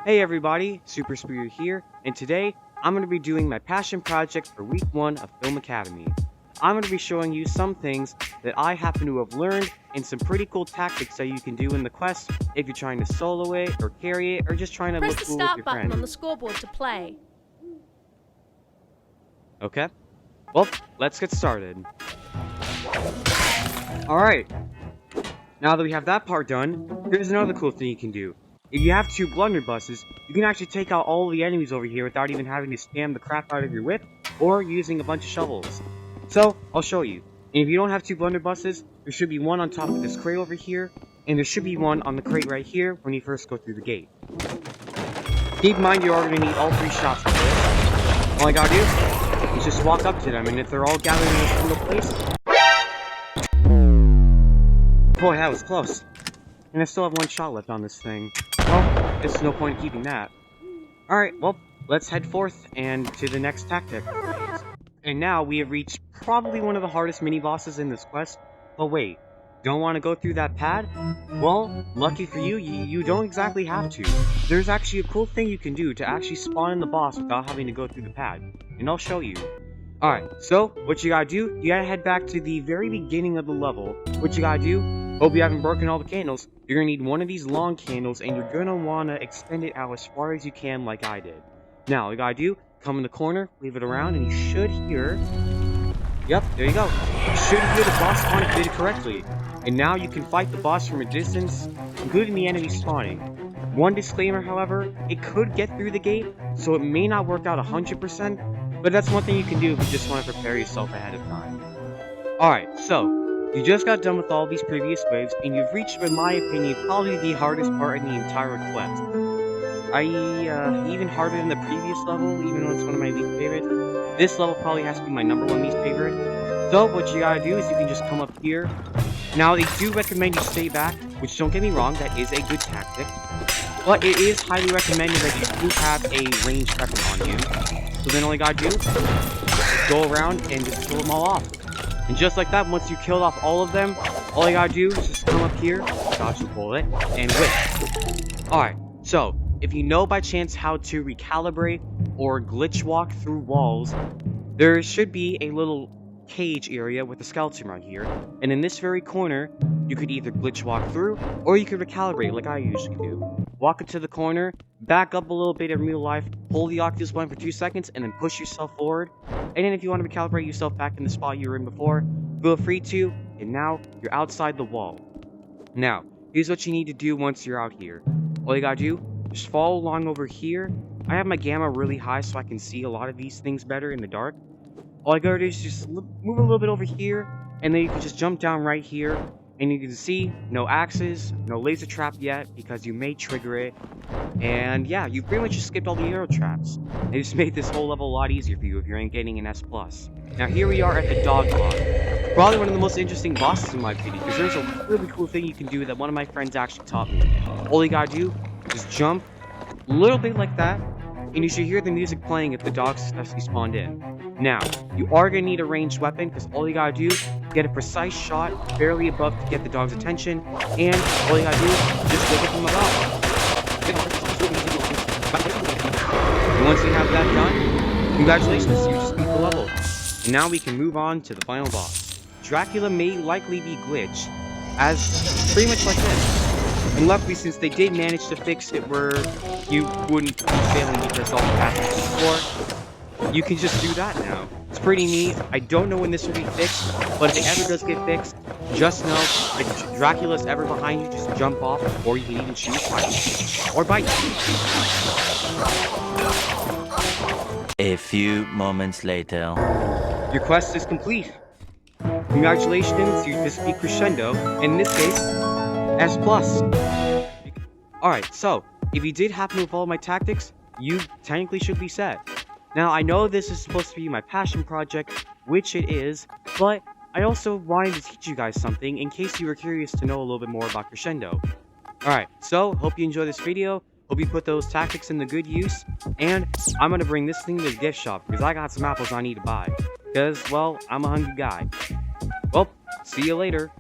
Hey everybody, Super Spear here, and today I'm going to be doing my passion project for week 1 of Film Academy. I'm going to be showing you some things that I happen to have learned and some pretty cool tactics that you can do in the quest if you're trying to solo it or carry it or just trying to Press look the cool with start your button friends. on the scoreboard to play. Okay, well, let's get started. Alright, now that we have that part done, here's another cool thing you can do. If you have 2 blunderbusses, you can actually take out all the enemies over here without even having to spam the crap out of your whip or using a bunch of shovels. So, I'll show you. And if you don't have 2 blunderbusses, there should be one on top of this crate over here, and there should be one on the crate right here when you first go through the gate. Keep in mind you are going to need all 3 shots for this. All I gotta do is just walk up to them, and if they're all gathered in a single place... Boy, that was close. And I still have 1 shot left on this thing. Well, there's no point in keeping that. Alright, well, let's head forth and to the next tactic. And now we have reached probably one of the hardest mini-bosses in this quest. But wait, don't want to go through that pad? Well, lucky for you, you don't exactly have to. There's actually a cool thing you can do to actually spawn in the boss without having to go through the pad. And I'll show you. Alright, so what you gotta do, you gotta head back to the very beginning of the level. What you gotta do, hope you haven't broken all the candles, you're gonna need one of these long candles and you're gonna wanna extend it out as far as you can like I did. Now, all you gotta do, come in the corner, leave it around, and you should hear... Yep, there you go. You should hear the boss spawn if you did it correctly. And now you can fight the boss from a distance, including the enemy spawning. One disclaimer, however, it could get through the gate, so it may not work out 100%, but that's one thing you can do if you just want to prepare yourself ahead of time. Alright, so, you just got done with all these previous waves, and you've reached, in my opinion, probably the hardest part in the entire quest. Even harder than the previous level, even though it's one of my least favorites. This level probably has to be my #1 least favorite. So, what you gotta do is you can just come up here. Now, they do recommend you stay back, which don't get me wrong, that is a good tactic. But it is highly recommended that you do have a ranged weapon on you. So then all you gotta do is go around and just kill them all off. And just like that, once you killed off all of them, all you gotta do is just come up here, dodge the bullet, and whip. Alright, so, if you know by chance how to recalibrate or glitch walk through walls, there should be a little cage area with a skeleton right here, and in this very corner, you could either glitch walk through, or you could recalibrate like I usually do. Walk into the corner, back up a little bit in real life, hold the Octus button for 2 seconds, and then push yourself forward. And then if you want to recalibrate yourself back in the spot you were in before, feel free to, and now you're outside the wall. Now, here's what you need to do once you're out here. All you gotta do, just follow along over here. I have my gamma really high so I can see a lot of these things better in the dark. All I gotta do is just move a little bit over here, and then you can just jump down right here, and you can see no axes, no laser trap yet, because you may trigger it, and yeah, you pretty much just skipped all the arrow traps. It just made this whole level a lot easier for you if you're getting an S+. Now here we are at the dog block. Probably one of the most interesting bosses in my opinion, because there's a really cool thing you can do that one of my friends actually taught me. All you gotta do is jump a little bit like that, and you should hear the music playing if the dog successfully spawned in. Now, you are going to need a ranged weapon, because all you gotta do is get a precise shot barely above to get the dog's attention, and all you gotta do is just whip it from above. And once you have that done, congratulations, you just beat the level. And now we can move on to the final boss. Dracula may likely be glitched, as pretty much like this. And luckily, since they did manage to fix it where you wouldn't be failing because all the passes before, you can just do that now. It's pretty neat. I don't know when this will be fixed, but if it ever does get fixed, just know if Dracula's ever behind you, just jump off, or you can even shoot, or bite. A few moments later. Your quest is complete. Congratulations, you just beat Crescendo, and in this case, S+. Alright, so, if you did happen to follow my tactics, you technically should be set. Now, I know this is supposed to be my passion project, which it is, but I also wanted to teach you guys something in case you were curious to know a little bit more about Crescendo. Alright, so, hope you enjoy this video, hope you put those tactics into good use, and I'm gonna bring this thing to the gift shop, because I got some apples I need to buy. Because, well, I'm a hungry guy. Well, see you later.